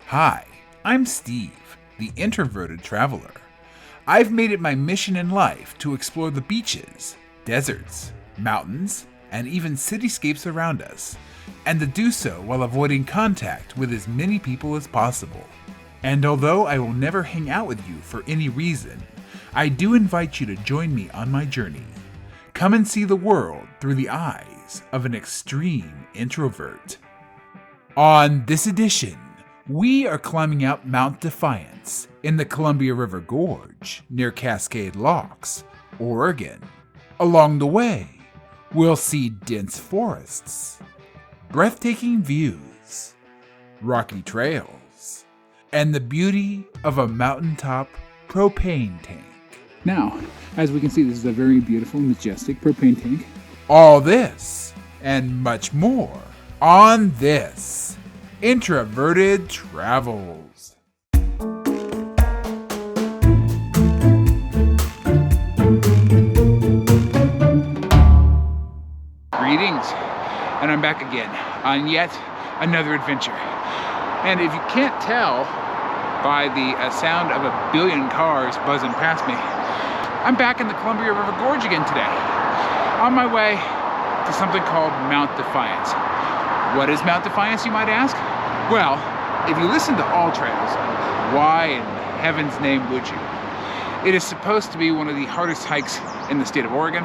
Hi, I'm Steve, the introverted traveler. I've made it my mission in life to explore the beaches, deserts, mountains, and even cityscapes around us, and to do so while avoiding contact with as many people as possible. And although I will never hang out with you for any reason, I do invite you to join me on my journey. Come and see the world through the eyes of an extreme introvert. On this edition, we are climbing up Mount Defiance in the Columbia River Gorge near Cascade Locks, Oregon. Along the way, we'll see dense forests, breathtaking views, rocky trails, and the beauty of a mountaintop propane tank. Now, as we can see, this is a very beautiful, majestic propane tank. All this and much more on this Introverted Travels. Greetings, and I'm back again on yet another adventure. And if you can't tell by the sound of a billion cars buzzing past me, I'm back in the Columbia River Gorge again today, on my way to something called Mount Defiance. What is Mount Defiance, you might ask? Well, if you listen to all trails, why in heaven's name would you? It is supposed to be one of the hardest hikes in the state of Oregon.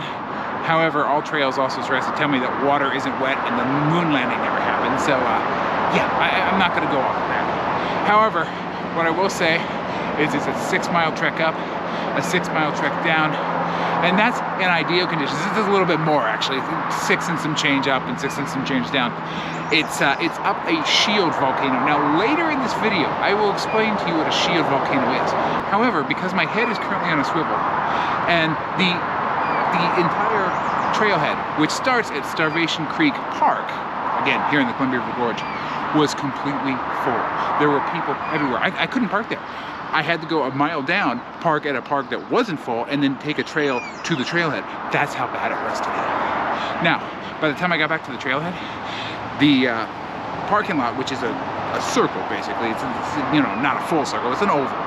However, all trails also stress to tell me that water isn't wet and the moon landing never happened. So, I'm not going to go off of that. However, what I will say is it's a 6-mile trek up, a 6-mile trek down, and that's in ideal conditions. This is a little bit more, actually. 6 and some change up and 6 and some change down. It's up a shield volcano. Now, later in this video, I will explain to you what a shield volcano is. However, because my head is currently on a swivel, and the entire trailhead, which starts at Starvation Creek Park, again, here in the Columbia River Gorge, was completely full. There were people everywhere. I couldn't park there. I had to go a mile down, park at a park that wasn't full, and then take a trail to the trailhead. That's how bad it was today. Now, by the time I got back to the trailhead, the parking lot, which is a circle basically, it's not a full circle, it's an oval.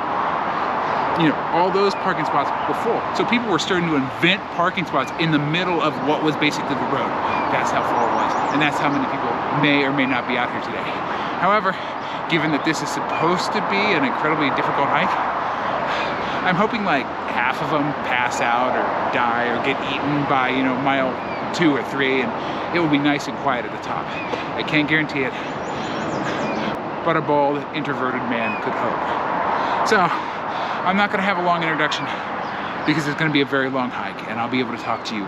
All those parking spots were full. So people were starting to invent parking spots in the middle of what was basically the road. That's how full it was, and that's how many people may or may not be out here today. However, given that this is supposed to be an incredibly difficult hike, I'm hoping like half of them pass out or die or get eaten by, mile 2 or 3, and it will be nice and quiet at the top. I can't guarantee it, but a bold, introverted man could hope. So, I'm not going to have a long introduction because it's going to be a very long hike, and I'll be able to talk to you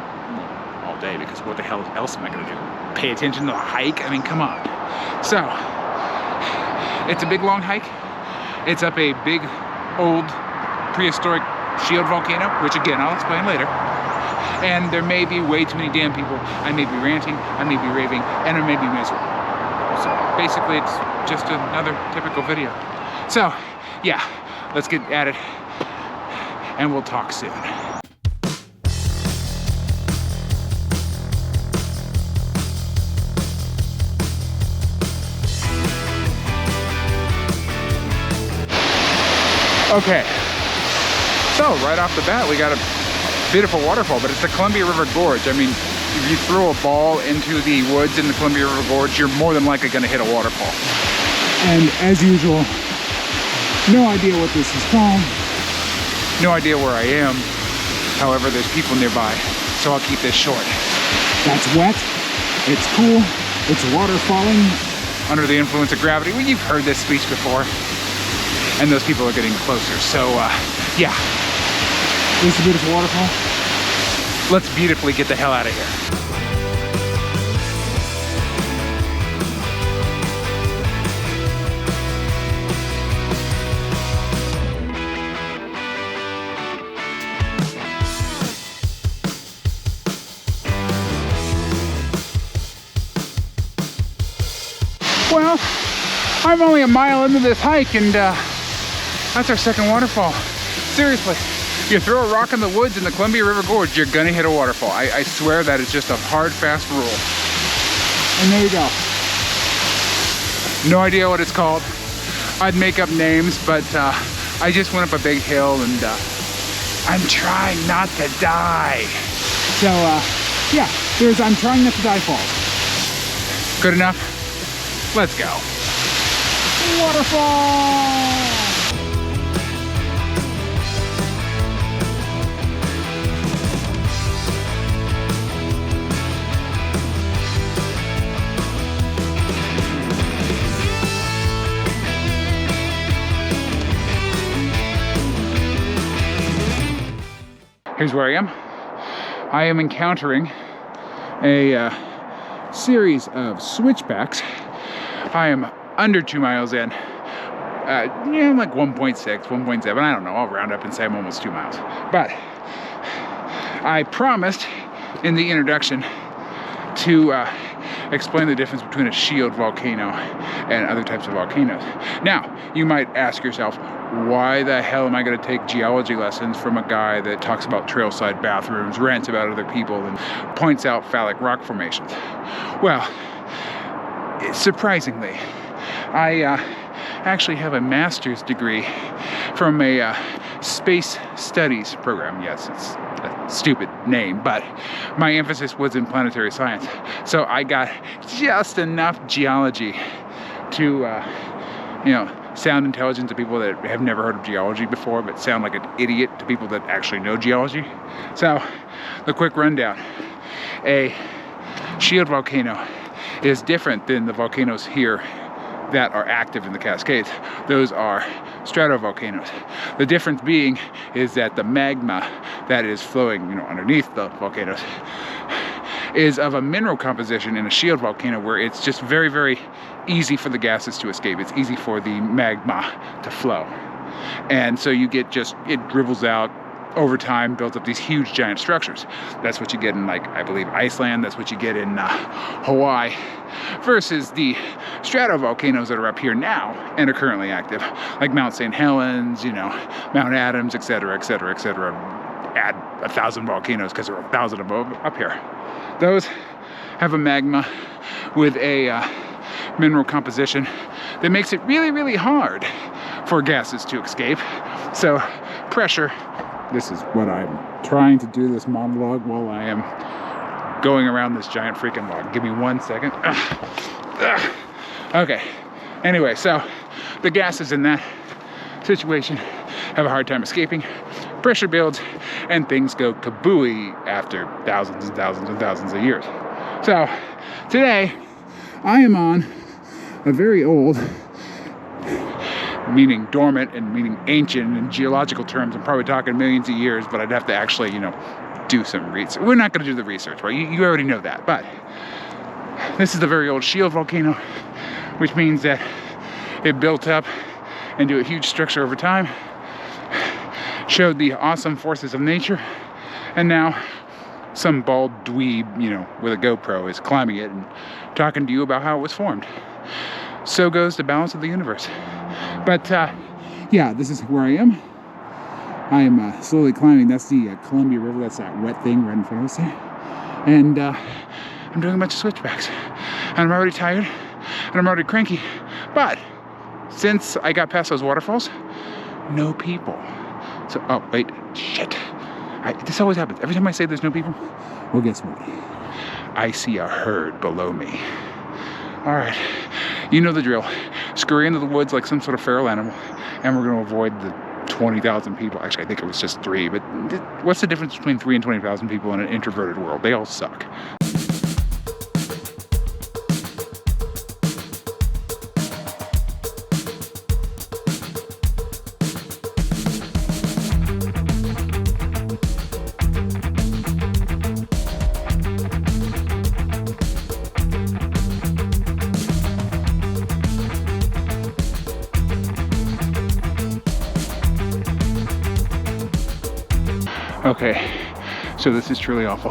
all day, because what the hell else am I going to do? Pay attention to the hike? I mean, come on. So, it's a big, long hike. It's up a big, old, prehistoric shield volcano, which again, I'll explain later. And there may be way too many damn people. I may be ranting, I may be raving, and I may be miserable. So basically, it's just another typical video. So, yeah, let's get at it, and we'll talk soon. Okay, so right off the bat, we got a beautiful waterfall, but it's the Columbia River Gorge. I mean, if you throw a ball into the woods in the Columbia River Gorge, you're more than likely going to hit a waterfall. And as usual, no idea what this is called. No idea where I am. However, there's people nearby, so I'll keep this short. That's wet, it's cool, it's water falling. Under the influence of gravity. Well, you've heard this speech before. And those people are getting closer, so yeah. This is a beautiful waterfall. Let's beautifully get the hell out of here. Well, I'm only a mile into this hike, and that's our second waterfall. Seriously, you throw a rock in the woods in the Columbia River Gorge, you're gonna hit a waterfall. I swear that is just a hard, fast rule. And there you go. No idea what it's called. I'd make up names, but I just went up a big hill and I'm trying not to die. So, yeah, there's I'm trying not to die falls. Good enough? Let's go. Waterfall! Here's where I am. I am encountering a series of switchbacks. I am under 2 miles in. Yeah, I'm like 1.6, 1.7, I don't know, I'll round up and say I'm almost 2 miles. But I promised in the introduction to explain the difference between a shield volcano and other types of volcanoes. Now, you might ask yourself, why the hell am I going to take geology lessons from a guy that talks about trailside bathrooms, rants about other people, and points out phallic rock formations? Well, surprisingly, I actually have a master's degree from a space studies program. Yes, it's a stupid name, but my emphasis was in planetary science. So I got just enough geology to, you know, sound intelligent to people that have never heard of geology before, but sound like an idiot to people that actually know geology. So, the quick rundown. A shield volcano is different than the volcanoes here that are active in the Cascades. Those are stratovolcanoes. The difference being is that the magma that is flowing, you know, underneath the volcanoes is of a mineral composition in a shield volcano where it's just very, very easy for the gases to escape. It's easy for the magma to flow. And so you get just, it dribbles out over time, builds up these huge giant structures. That's what you get in, like, I believe Iceland. That's what you get in Hawaii. Versus the stratovolcanoes that are up here now and are currently active, like Mount St. Helens, you know, Mount Adams, etc., etc., etc. Add 1,000 volcanoes because there are 1,000 of them up here. Those have a magma with a mineral composition that makes it really, really hard for gases to escape. So pressure, this is what I'm trying to do, this monologue while I am going around this giant freaking log. Give me 1 second. Okay, anyway, so the gases in that situation have a hard time escaping. Pressure builds and things go kabooey after thousands and thousands and thousands of years. So today I am on a very old, meaning dormant and meaning ancient in geological terms. I'm probably talking millions of years, but I'd have to actually, you know, do some research. We're not going to do the research, right? You already know that. But this is a very old shield volcano, which means that it built up into a huge structure over time, showed the awesome forces of nature, and now some bald dweeb, you know, with a GoPro is climbing it and talking to you about how it was formed. So goes the balance of the universe. But yeah, this is where I am. I am slowly climbing. That's the Columbia River. That's that wet thing right in front of us there. And I'm doing a bunch of switchbacks. And I'm already tired. And I'm already cranky. But since I got past those waterfalls, no people. So, oh, wait, shit. This always happens. Every time I say there's no people, well, guess what? I see a herd below me. All right, you know the drill. Scurry into the woods like some sort of feral animal, and we're going to avoid the 20,000 people. Actually, I think it was just 3, but what's the difference between 3 and 20,000 people in an introverted world? They all suck. Okay, so this is truly awful.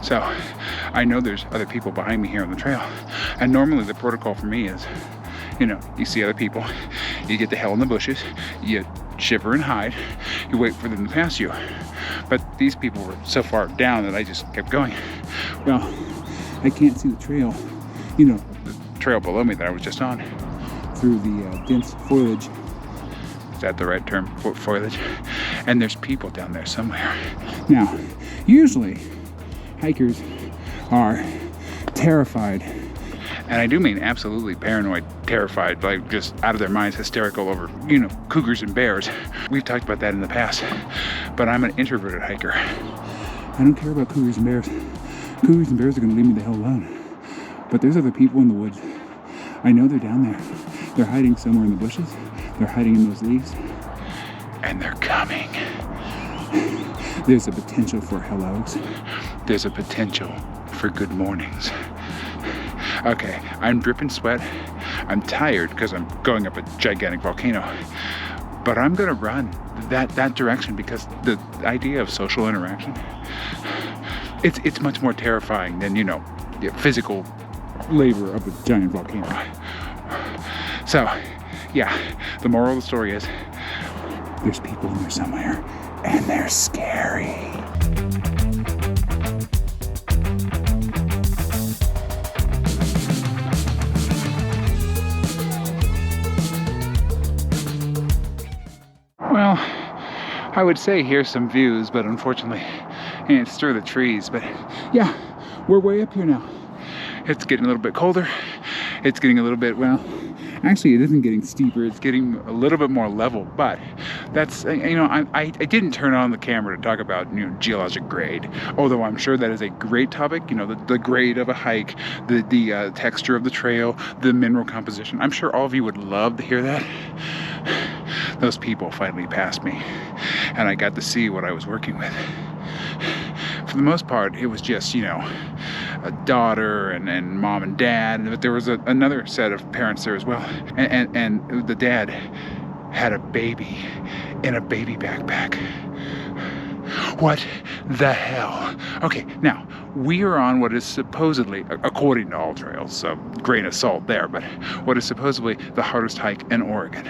So I know there's other people behind me here on the trail, and normally the protocol for me is, you know, you see other people, you get the hell in the bushes, you shiver and hide, you wait for them to pass you. But these people were so far down that I just kept going. Well, I can't see the trail, you know, the trail below me that I was just on. So through the dense foliage. Is that the right term? Foliage? And there's people down there somewhere. Now, usually hikers are terrified. And I do mean absolutely paranoid, terrified, like just out of their minds, hysterical over, cougars and bears. We've talked about that in the past. But I'm an introverted hiker. I don't care about cougars and bears. Cougars and bears are going to leave me the hell alone. But there's other people in the woods. I know they're down there. They're hiding somewhere in the bushes. They're hiding in those leaves. And they're coming. There's a potential for hellos. There's a potential for good mornings. Okay, I'm dripping sweat. I'm tired because I'm going up a gigantic volcano. But I'm gonna run that direction because the idea of social interaction, it's much more terrifying than, physical labor of a giant volcano. So, yeah, the moral of the story is there's people in there somewhere, and they're scary. Well, I would say here's some views, but unfortunately, it's through the trees. But yeah, we're way up here now. It's getting a little bit colder. It's getting a little bit, actually, it isn't getting steeper. It's getting a little bit more level, but that's, I didn't turn on the camera to talk about, geologic grade, although I'm sure that is a great topic, the grade of a hike, the texture of the trail, the mineral composition. I'm sure all of you would love to hear that. Those people finally passed me, and I got to see what I was working with. For the most part, it was just, a daughter and mom and dad, but there was another set of parents there as well. And the dad had a baby in a baby backpack. What the hell? Okay, now, we are on what is supposedly, according to all trails, so grain of salt there, but what is supposedly the hardest hike in Oregon.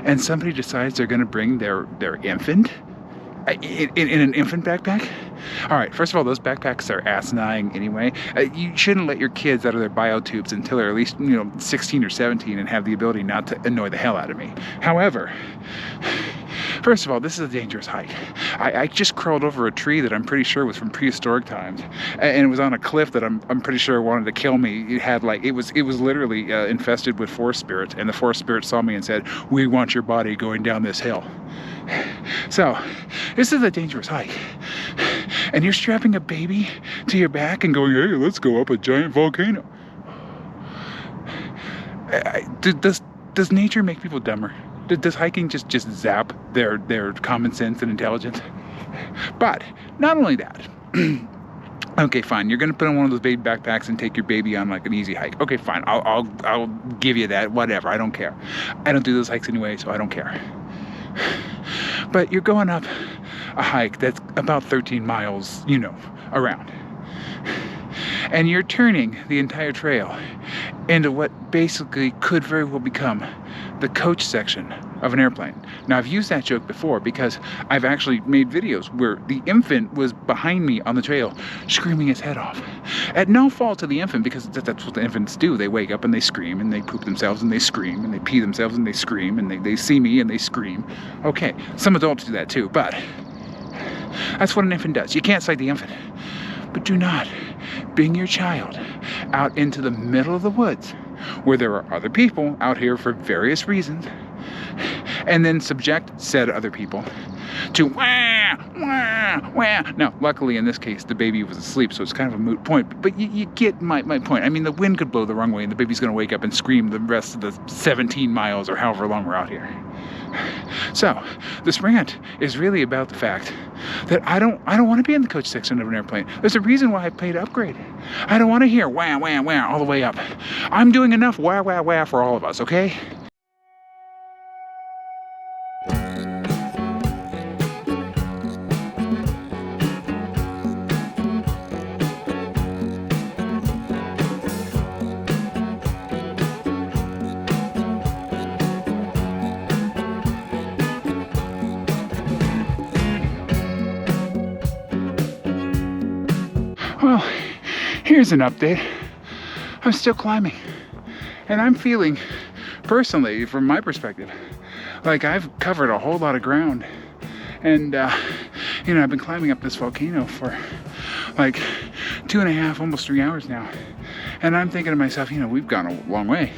And somebody decides they're gonna bring their infant in an infant backpack? All right, first of all, those backpacks are asinine anyway. You shouldn't let your kids out of their biotubes until they're at least, 16 or 17 and have the ability not to annoy the hell out of me. However, first of all, this is a dangerous hike. I just crawled over a tree that I'm pretty sure was from prehistoric times, and it was on a cliff that I'm pretty sure wanted to kill me. It had it was literally infested with forest spirits, and the forest spirits saw me and said, "We want your body going down this hill." So, this is a dangerous hike. And you're strapping a baby to your back and going, "Hey, let's go up a giant volcano." Does nature make people dumber? Does hiking just zap their common sense and intelligence? But not only that. Okay, fine. You're gonna put on one of those baby backpacks and take your baby on an easy hike. Okay, fine. I'll give you that. Whatever. I don't care. I don't do those hikes anyway, so I don't care. But you're going up a hike that's about 13 miles, around. And you're turning the entire trail into what basically could very well become the coach section of an airplane. Now, I've used that joke before because I've actually made videos where the infant was behind me on the trail screaming his head off. At no fault to the infant, because that's what the infants do. They wake up and they scream and they poop themselves and they scream and they pee themselves and they scream and they see me and they scream. Okay, some adults do that too, but that's what an infant does. You can't cite the infant. But do not bring your child out into the middle of the woods where there are other people out here for various reasons, and then subject said other people to wah, wah, wah. Now, luckily in this case, the baby was asleep, so it's kind of a moot point, but you get my point. I mean, the wind could blow the wrong way and the baby's gonna wake up and scream the rest of the 17 miles or however long we're out here. So, this rant is really about the fact that I don't want to be in the coach section of an airplane. There's a reason why I paid upgrade. I don't want to hear wah, wah, wah all the way up. I'm doing enough wah, wah, wah for all of us, okay? Well, here's an update. I'm still climbing, and I'm feeling personally, from my perspective, like I've covered a whole lot of ground. And, you know, I've been climbing up this volcano for like 2.5, almost 3 hours now. And I'm thinking to myself, you know, we've gone a long way.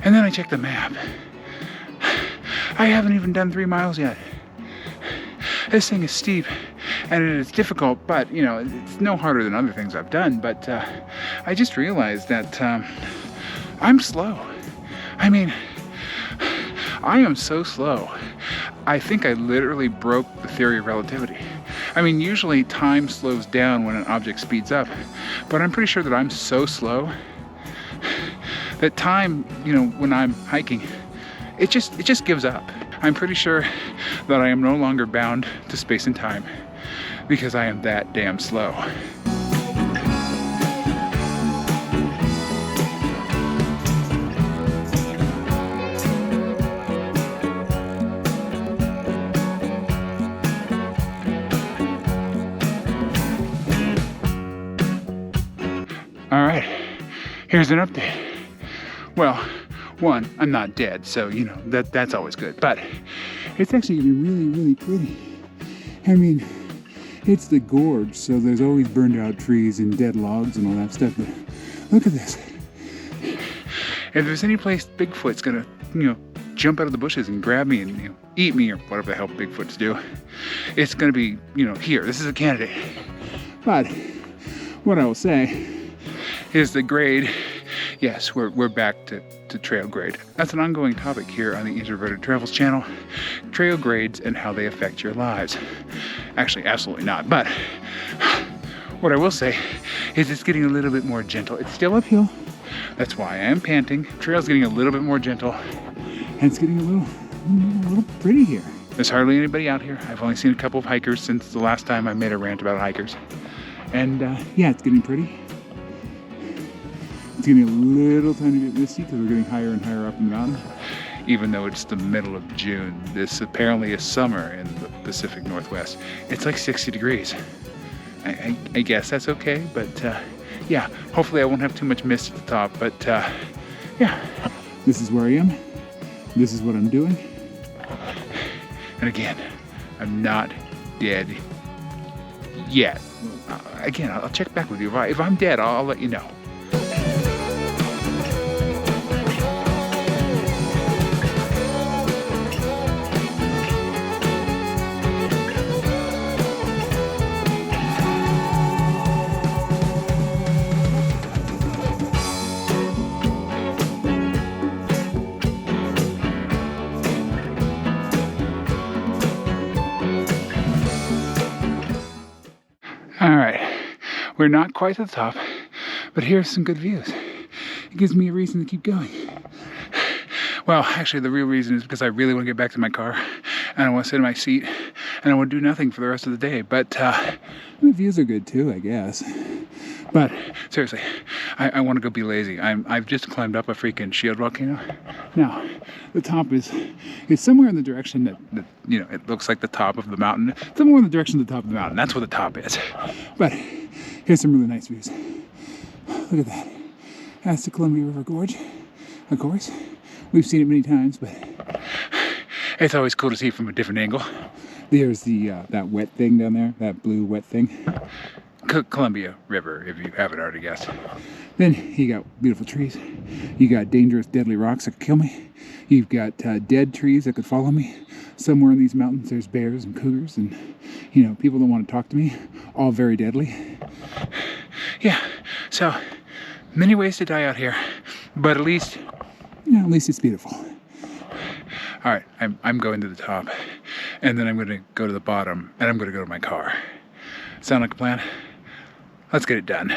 And then I check the map. I haven't even done 3 miles yet. This thing is steep and it is difficult, but, you know, it's no harder than other things I've done. But I just realized that I'm slow. I mean, I am so slow. I think I literally broke the theory of relativity. I mean, usually time slows down when an object speeds up, but I'm pretty sure that I'm so slow that time, you know, when I'm hiking, it just gives up. I'm pretty sure that I am no longer bound to space and time because I am that damn slow. All right, here's an update. Well, one, I'm not dead, so you know that's always good. But It's actually gonna be really, really pretty. I mean, it's the gorge, so there's always burned out trees and dead logs and all that stuff, but look at this. if there's any place Bigfoot's gonna, you know, jump out of the bushes and grab me and, you know, eat me or whatever the hell Bigfoots do, it's gonna be, you know, here. This is a candidate. But what I will say Is the grade. Yes, we're back to trail grade. That's an ongoing topic here on the Introverted Travels channel. Trail grades and how they affect your lives. Actually, absolutely not. But what I will say is it's getting a little bit more gentle. It's still uphill. That's why I am panting. Trail's getting a little bit more gentle. and it's getting a little pretty here. There's hardly anybody out here. I've only seen a couple of hikers since the last time I made a rant about hikers. And yeah, it's getting pretty. It's getting a little tiny bit misty because we're getting higher and higher up in the mountain. Even though it's the middle of June, this apparently is summer in the Pacific Northwest. It's like 60 degrees. I guess that's okay, but yeah, hopefully I won't have too much mist at the top, but yeah. This is where I am. This is what I'm doing. And again, I'm not dead yet. Again, I'll check back with you. If I'm dead, I'll let you know. All right, we're not quite at the top, but here's some good views. It gives me a reason to keep going. Well, actually, the real reason is because I really want to get back to my car, and I want to sit in my seat, and I want to do nothing for the rest of the day. But the views are good too, I guess. But seriously, I want to go be lazy. I've just climbed up a freaking shield volcano. Now, the top is somewhere in the direction that You know, it looks like the top of the mountain. somewhere in the direction of the top of the mountain. That's where the top is. But here's some really nice views. Look at that. That's the Columbia River Gorge. Of course, we've seen it many times, but It's always cool to see it from a different angle. there's the that wet thing down there, that blue wet thing. Columbia River, if you haven't already guessed. Then you got beautiful trees. You got dangerous, deadly rocks that could kill me. You've got dead trees that could follow me. Somewhere in these mountains, there's bears and cougars and, you know, people that want to talk to me. All very deadly. Yeah, so many ways to die out here, but at least it's beautiful. all right, I'm going to the top, and then I'm going to go to the bottom, and I'm going to go to my car. Sound like a plan? Let's get it done.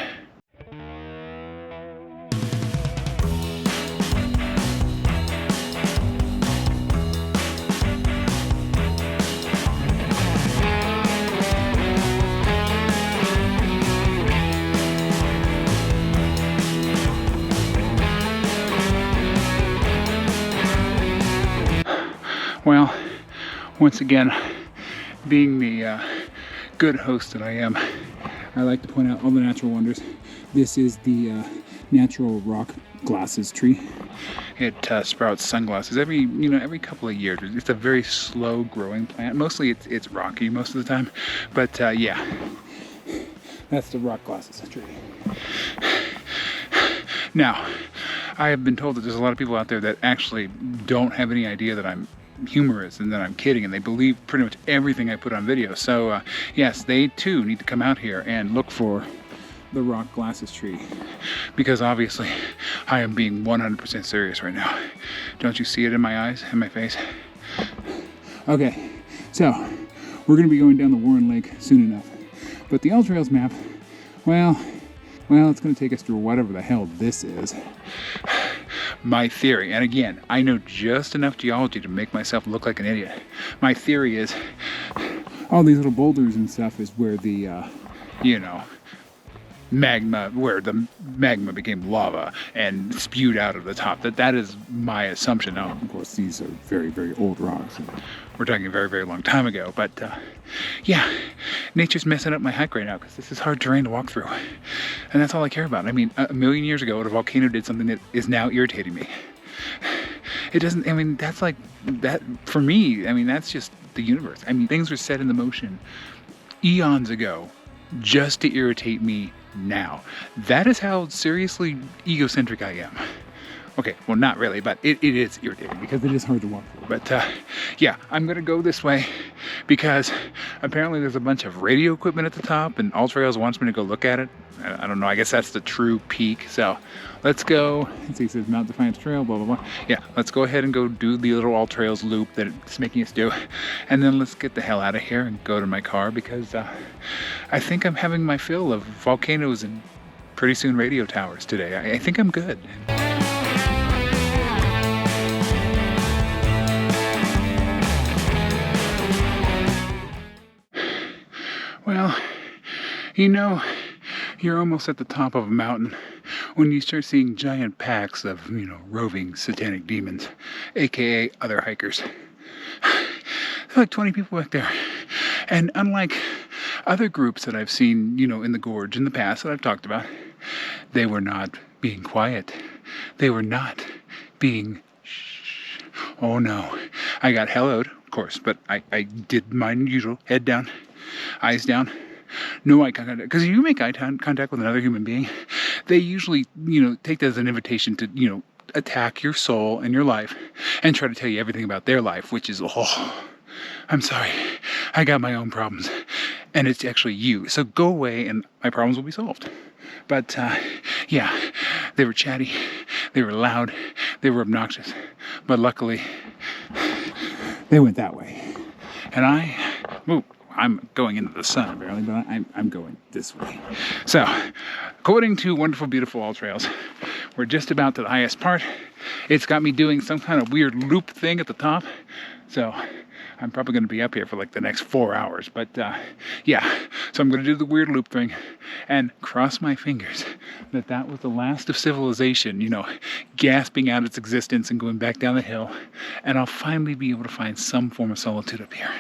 Well, once again, being the good host that I am, I like to point out all the natural wonders. This is the natural rock glasses tree. It sprouts sunglasses every couple of years. It's a very slow growing plant. Mostly it's rocky most of the time, but yeah, that's the rock glasses tree. Now, I have been told that there's a lot of people out there that actually don't have any idea that I'm humorous and that I'm kidding, and they believe pretty much everything I put on video. So yes, they too need to come out here and look for the rock glasses tree, because obviously I am being 100% serious right now. Don't you see it in my eyes and my face? Okay, so we're going to be going down the Warren Lake soon enough, but the All Trails map, well, it's going to take us through whatever the hell this is. My theory, and again, I know just enough geology to make myself look like an idiot. My theory is all these little boulders and stuff is where the where the magma became lava and spewed out of the top. That is my assumption. Now, of course, these are very, very old rocks. We're talking a very, very long time ago, but yeah, nature's messing up my hike right now because this is hard terrain to walk through, and that's all I care about. I mean, a million years ago, a volcano did something that is now irritating me. It doesn't, I mean, that's like, that, for me, I mean, that's just the universe. I mean, things were set into motion eons ago just to irritate me now. That is how seriously egocentric I am. Okay, well, not really, but it is irritating because it is hard to walk through. But yeah, I'm going to go this way because apparently there's a bunch of radio equipment at the top, and All Trails wants me to go look at it. I don't know, I guess that's the true peak. So let's go. Let's see, it says Mount Defiance Trail, blah, blah, blah. Yeah, let's go ahead and go do the little All Trails loop that it's making us do. And then let's get the hell out of here and go to my car because I think I'm having my fill of volcanoes and pretty soon radio towers today. I think I'm good. Well, you know, you're almost at the top of a mountain when you start seeing giant packs of, roving satanic demons, aka other hikers. There are like 20 people back there. And unlike other groups that I've seen, in the gorge in the past that I've talked about, they were not being quiet. They were not being shh. Oh no. I got helloed, of course, but I did my usual, head down, eyes down, no eye contact. Because if you make eye contact with another human being, they usually, take that as an invitation to, attack your soul and your life and try to tell you everything about their life, which is, oh, I'm sorry, I got my own problems. And it's actually you. So go away and my problems will be solved. But yeah, they were chatty, they were loud, they were obnoxious. But luckily, they went that way. And I'm going into the sun apparently, but I'm going this way. So, according to Wonderful Beautiful All Trails, we're just about to the highest part. It's got me doing some kind of weird loop thing at the top. So, I'm probably going to be up here for like the next 4 hours. But yeah, so I'm going to do the weird loop thing and cross my fingers that was the last of civilization, gasping out its existence and going back down the hill. And I'll finally be able to find some form of solitude up here.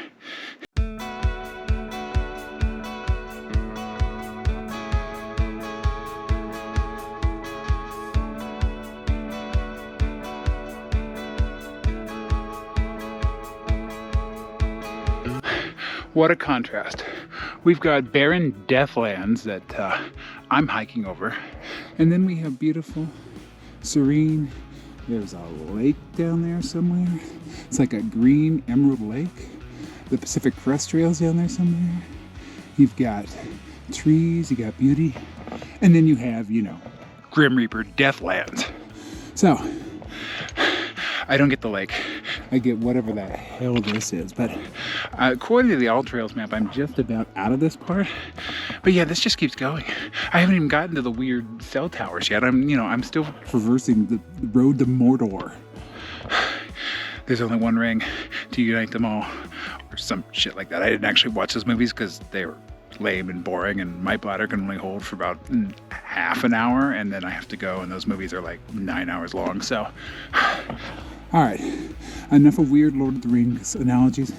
What a contrast. We've got barren deathlands that I'm hiking over. And then we have beautiful, serene, there's a lake down there somewhere. It's like a green emerald lake. The Pacific Crest Trail's down there somewhere. You've got trees, you got beauty. And then you have, Grim Reaper deathlands. So, I don't get the lake. I get whatever the hell this is, but according to the All Trails map, I'm just about out of this part. But yeah, this just keeps going. I haven't even gotten to the weird cell towers yet. I'm still traversing the road to Mordor. There's only one ring to unite them all, or some shit like that. I didn't actually watch those movies because they were lame and boring, and my bladder can only hold for about half an hour, and then I have to go, and those movies are like 9 hours long. So all right, enough of weird Lord of the Rings analogies.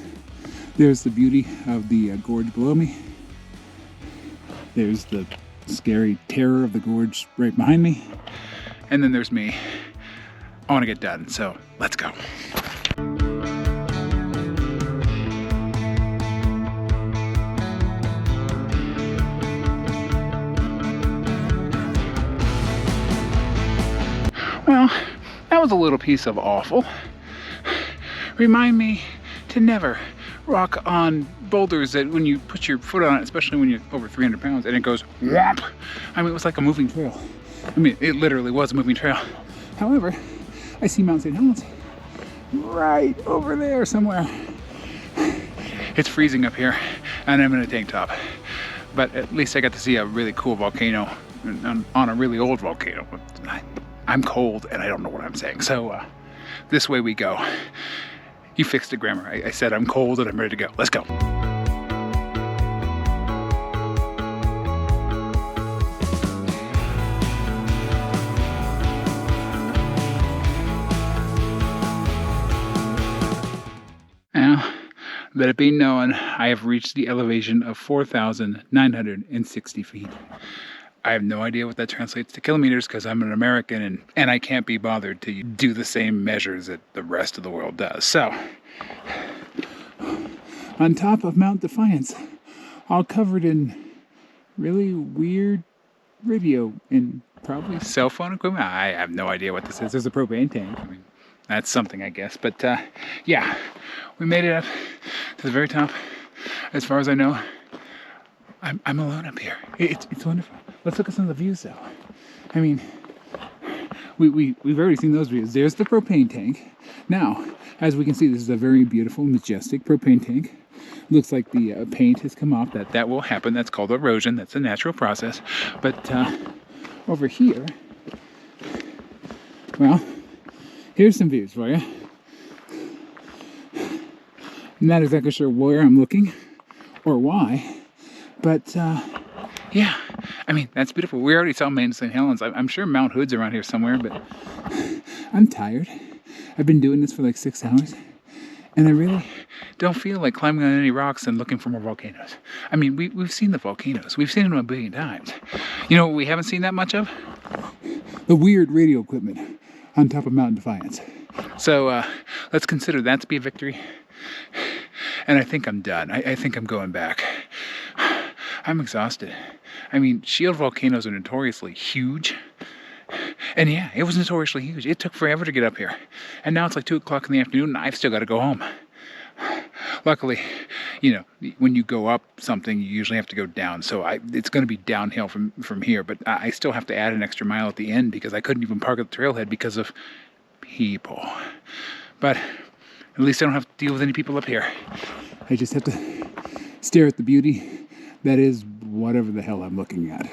There's the beauty of the gorge below me. There's the scary terror of the gorge right behind me. And then there's me. I want to get done, so let's go. Well, that was a little piece of awful. Remind me to never rock on boulders that when you put your foot on it, especially when you're over 300 pounds, and it goes whomp. I mean, it was like a moving trail. I mean, it literally was a moving trail. However, I see Mount St. Helens right over there somewhere. It's freezing up here, and I'm in a tank top. But at least I got to see a really cool volcano on a really old volcano. I'm cold, and I don't know what I'm saying. So this way we go. You fixed the grammar. I said I'm cold and I'm ready to go. Let's go. Now, let it be known, I have reached the elevation of 4,960 feet. I have no idea what that translates to kilometers because I'm an American and I can't be bothered to do the same measures that the rest of the world does. So, on top of Mount Defiance, all covered in really weird radio and probably cell phone equipment. I have no idea what this is. There's a propane tank. I mean, that's something, I guess. But yeah, we made it up to the very top. As far as I know, I'm alone up here. It's wonderful. Let's look at some of the views, though. I mean, we've already seen those views. There's the propane tank. Now, as we can see, this is a very beautiful, majestic propane tank. Looks like the paint has come off. That will happen. That's called erosion. That's a natural process. But over here, well, here's some views for you. I'm not exactly sure where I'm looking or why, but yeah, I mean, that's beautiful. We already saw Mount St. Helens. I'm sure Mount Hood's around here somewhere, but I'm tired. I've been doing this for like 6 hours, and I really don't feel like climbing on any rocks and looking for more volcanoes. I mean, we've seen the volcanoes. We've seen them a billion times. You know what we haven't seen that much of? The weird radio equipment on top of Mount Defiance. So let's consider that to be a victory. And I think I'm done. I think I'm going back. I'm exhausted. I mean, shield volcanoes are notoriously huge. And yeah, it was notoriously huge. It took forever to get up here. And now it's like 2 o'clock in the afternoon and I've still got to go home. Luckily, you know, when you go up something, you usually have to go down. So it's going to be downhill from here. But I still have to add an extra mile at the end because I couldn't even park at the trailhead because of people. But at least I don't have to deal with any people up here. I just have to stare at the beauty that is whatever the hell I'm looking at.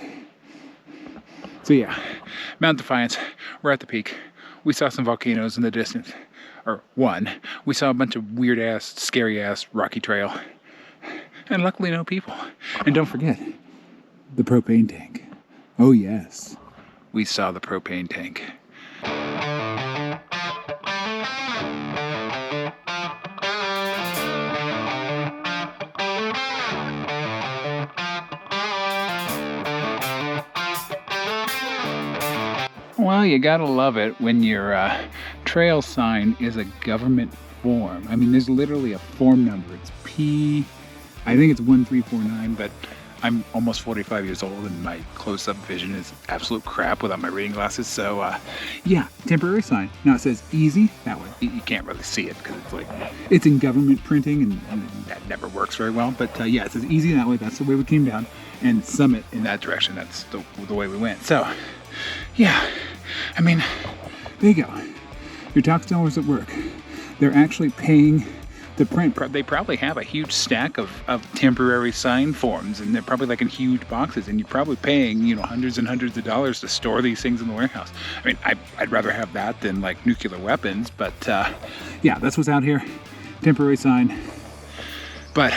So yeah, Mount Defiance, we're at the peak. We saw some volcanoes in the distance. Or one. We saw a bunch of weird-ass, scary-ass rocky trail. And luckily no people. And don't forget, the propane tank. Oh yes. We saw the propane tank. Well, you gotta love it when your trail sign is a government form. I mean, there's literally a form number. It's I think it's 1349, but I'm almost 45 years old and my close-up vision is absolute crap without my reading glasses. So, yeah, temporary sign. Now it says easy that way. You can't really see it because it's in government printing and that never works very well. But yeah, it says easy that way. That's the way we came down. And summit in that direction. That's the way we went. So, yeah. I mean, there you go. Your tax dollars at work. They're actually paying the print. They probably have a huge stack of temporary sign forms, and they're probably like in huge boxes, and you're probably paying, you know, hundreds and hundreds of dollars to store these things in the warehouse. I mean, I'd rather have that than like nuclear weapons, but yeah, that's what's out here. Temporary sign. But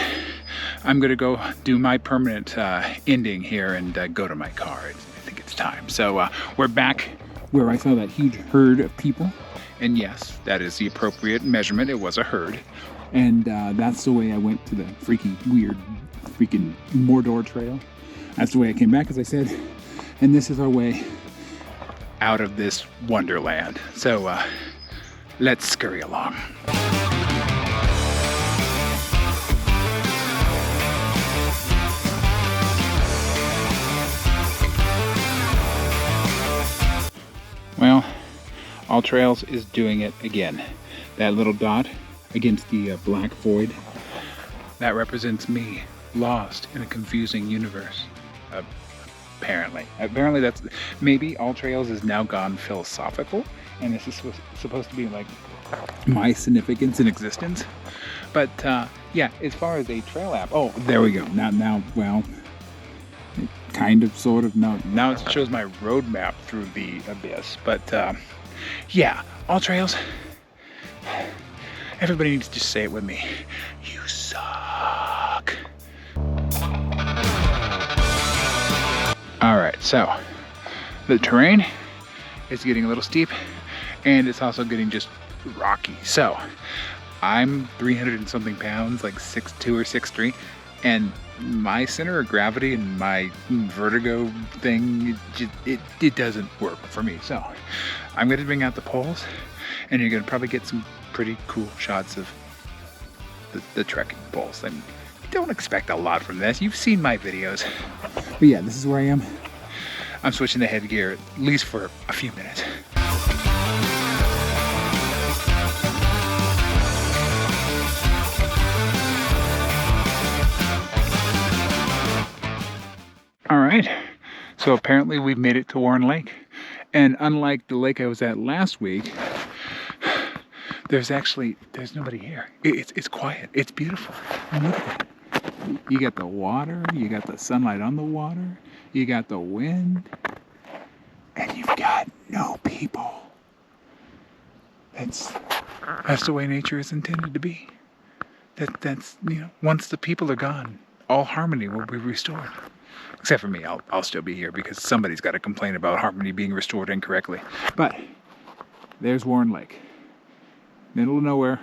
I'm gonna go do my permanent ending here and go to my car. I think it's time. So we're back where I saw that huge herd of people. And yes, that is the appropriate measurement. It was a herd. And that's the way I went to the weird Mordor trail. That's the way I came back, as I said. And this is our way out of this wonderland. So let's scurry along. Well, All Trails is doing it again. That little dot against the black void, that represents me, lost in a confusing universe. Apparently that's, maybe All Trails is now gone philosophical, and this is supposed to be like my significance in existence. But yeah, as far as a trail app, oh, there we go. Now, well, kind of, sort of, no. Now it shows my roadmap through the abyss. But yeah, All Trails, everybody needs to just say it with me. You suck. All right, so the terrain is getting a little steep, and it's also getting just rocky. So I'm 300 and something pounds, like 6'2" or 6'3", and my center of gravity and my vertigo thing, it doesn't work for me. So I'm gonna bring out the poles, and you're gonna probably get some pretty cool shots of the trekking poles. And don't expect a lot from this. You've seen my videos. But yeah, this is where I am. I'm switching the headgear at least for a few minutes. All right, so apparently we've made it to Warren Lake. And unlike the lake I was at last week, there's nobody here. It's quiet, it's beautiful. And look at that. You got the water, you got the sunlight on the water, you got the wind, and you've got no people. That's the way nature is intended to be. That's you know, once the people are gone, all harmony will be restored. Except for me, I'll still be here because somebody's got to complain about harmony being restored incorrectly. But there's Warren Lake, middle of nowhere,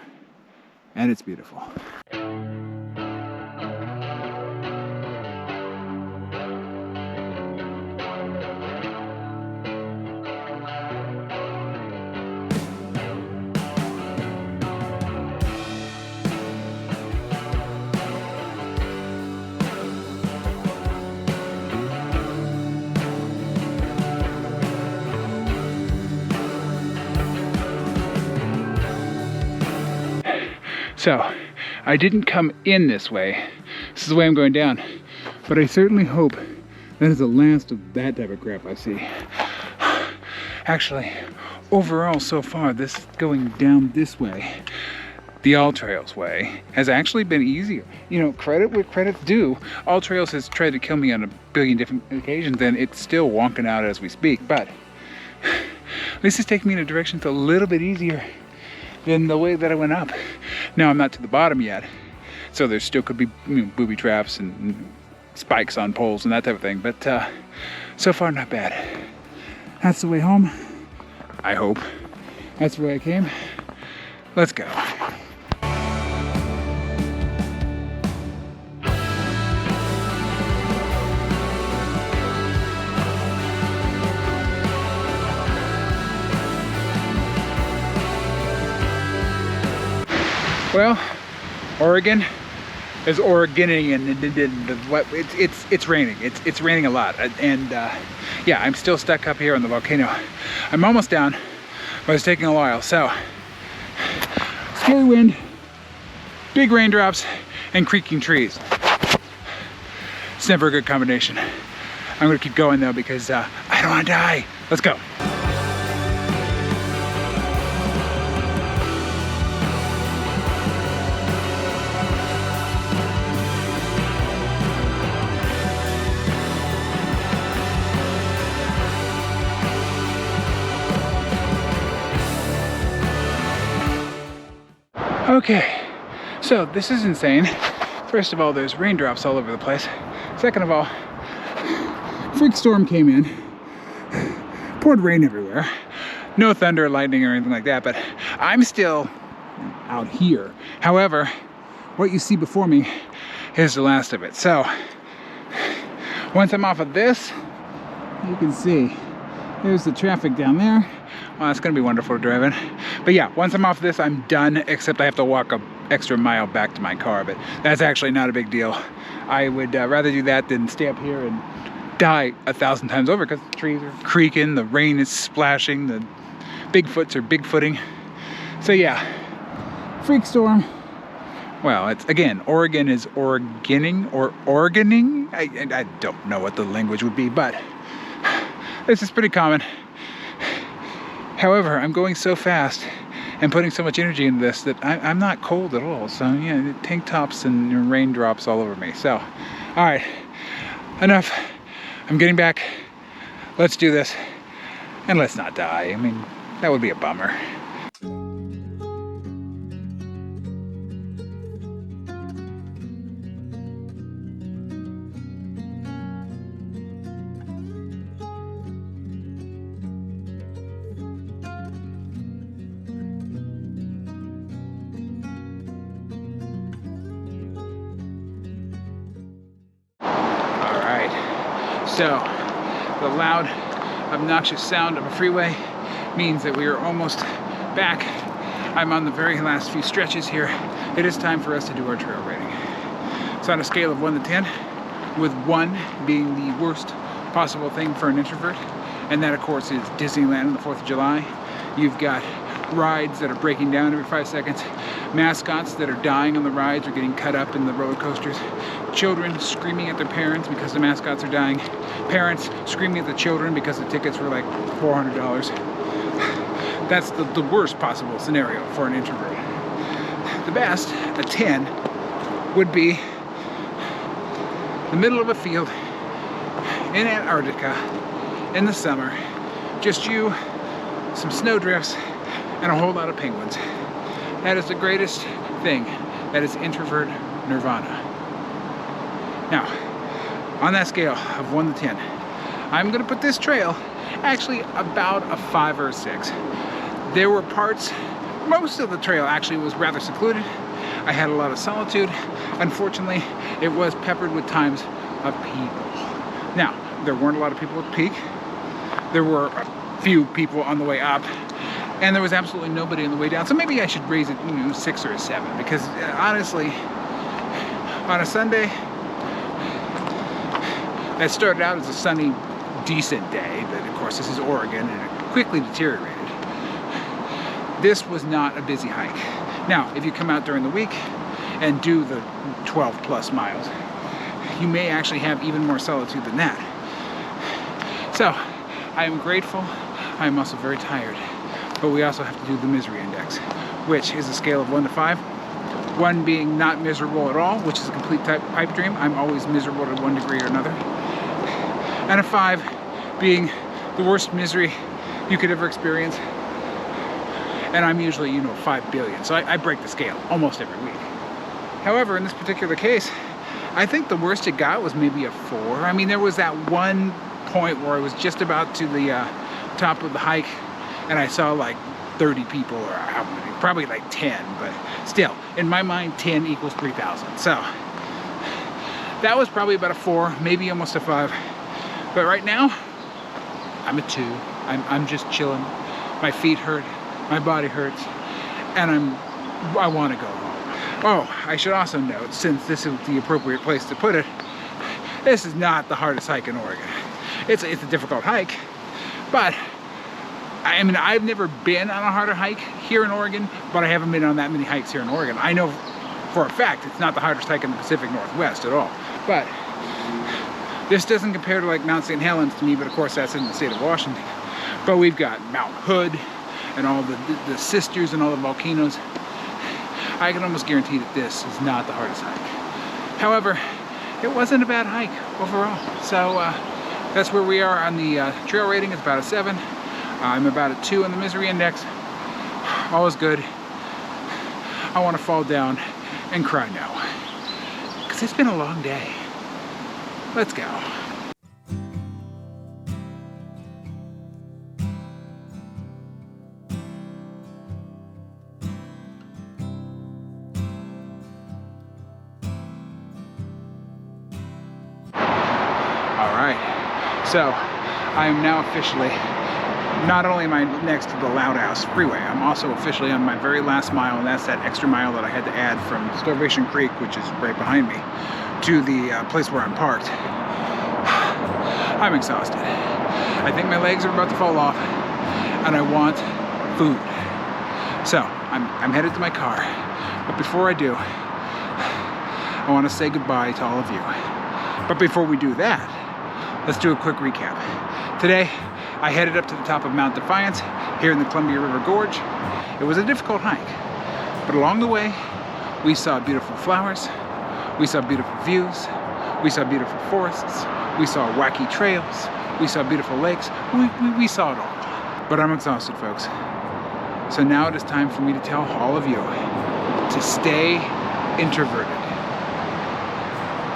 and it's beautiful. So, I didn't come in this way. This is the way I'm going down. But I certainly hope that is the last of that type of crap I see. Actually, overall so far, this going down this way, the All Trails way, has actually been easier. You know, credit where credit's due. All Trails has tried to kill me on a billion different occasions, and it's still wonking out as we speak. But at least it's taking me in a direction that's a little bit easier than the way that I went up. Now I'm not to the bottom yet, so there still could be, you know, booby traps and spikes on poles and that type of thing, but so far not bad. That's the way home, I hope. That's the way I came. Let's go. Well, Oregon is Oregoning, and it's raining. It's raining a lot, and yeah, I'm still stuck up here on the volcano. I'm almost down, but it's taking a while. So, scary wind, big raindrops, and creaking trees. It's never a good combination. I'm gonna keep going though because I don't want to die. Let's go. Okay, so this is insane. First of all, there's raindrops all over the place. Second of all, freak storm came in, poured rain everywhere. No thunder, lightning, or anything like that, but I'm still out here. However, what you see before me is the last of it. So, once I'm off of this, you can see There's the traffic down there. Well, it's gonna be wonderful to drive in. But yeah, once I'm off this, I'm done, except I have to walk an extra mile back to my car, but that's actually not a big deal. I would rather do that than stay up here and die 1,000 times over, because the trees are creaking, the rain is splashing, the Bigfoots are Bigfooting. So yeah, freak storm. Well, it's, again, Oregon is Oregoning or Oregoning. I don't know what the language would be, but this is pretty common. However, I'm going so fast and putting so much energy into this that I'm not cold at all. So yeah, tank tops and raindrops all over me. So, all right, enough. I'm getting back. Let's do this, and let's not die. I mean, that would be a bummer. So, the loud, obnoxious sound of a freeway means that we are almost back. I'm on the very last few stretches here. It is time for us to do our trail rating. So on a scale of 1 to 10, with 1 being the worst possible thing for an introvert, and that of course is Disneyland on the 4th of July. You've got rides that are breaking down every 5 seconds, mascots that are dying on the rides or getting cut up in the roller coasters, children screaming at their parents because the mascots are dying, parents screaming at the children because the tickets were like $400. That's the worst possible scenario for an introvert. The best, a 10, would be the middle of a field in Antarctica in the summer, just you, some snowdrifts, and a whole lot of penguins. That is the greatest thing. That is introvert nirvana. Now, on that scale of 1 to 10, I'm gonna put this trail actually about a 5 or a 6. There were parts, most of the trail actually was rather secluded. I had a lot of solitude. Unfortunately, it was peppered with times of people. Now, there weren't a lot of people at the peak. There were a few people on the way up, and there was absolutely nobody on the way down. So maybe I should raise it, 6 or a 7, because honestly, on a Sunday, that started out as a sunny, decent day, but of course this is Oregon and it quickly deteriorated. This was not a busy hike. Now, if you come out during the week and do the 12 plus miles, you may actually have even more solitude than that. So, I am grateful. I am also very tired. But we also have to do the misery index, which is a scale of 1 to 5. 1 being not miserable at all, which is a complete pipe dream. I'm always miserable to 1 degree or another. And a 5 being the worst misery you could ever experience. And I'm usually, 5 billion. So I break the scale almost every week. However, in this particular case, I think the worst it got was maybe a 4. I mean, there was that one point where I was just about to the top of the hike, and I saw like 30 people, or how many, probably like 10, but still, in my mind, 10 equals 3,000. So that was probably about a 4, maybe almost a 5. But right now, I'm a 2. I'm just chilling. My feet hurt, my body hurts, and I want to go home. Oh, I should also note, since this is the appropriate place to put it, this is not the hardest hike in Oregon. It's a difficult hike, but I mean, I've never been on a harder hike here in Oregon, but I haven't been on that many hikes here in Oregon. I know for a fact it's not the hardest hike in the Pacific Northwest at all, but this doesn't compare to like Mount St. Helens to me, but of course that's in the state of Washington. But we've got Mount Hood and all the sisters and all the volcanoes. I can almost guarantee that this is not the hardest hike. However, it wasn't a bad hike overall. So that's where we are on the trail rating. It's about a 7. I'm about a 2 on the misery index. All is good. I want to fall down and cry now, because it's been a long day. Let's go. All right, so I am now officially not only am I next to the Loud House Freeway, I'm also officially on my very last mile, and that's that extra mile that I had to add from Starvation Creek, which is right behind me, to the place where I'm parked. I'm exhausted. I think my legs are about to fall off, and I want food. So, I'm headed to my car, but before I do, I want to say goodbye to all of you. But before we do that, let's do a quick recap. Today, I headed up to the top of Mount Defiance here in the Columbia River Gorge. It was a difficult hike, but along the way, we saw beautiful flowers, we saw beautiful views, we saw beautiful forests, we saw wacky trails, we saw beautiful lakes, we saw it all. But I'm exhausted, folks. So now it is time for me to tell all of you to stay introverted.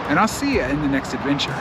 And I'll see you in the next adventure.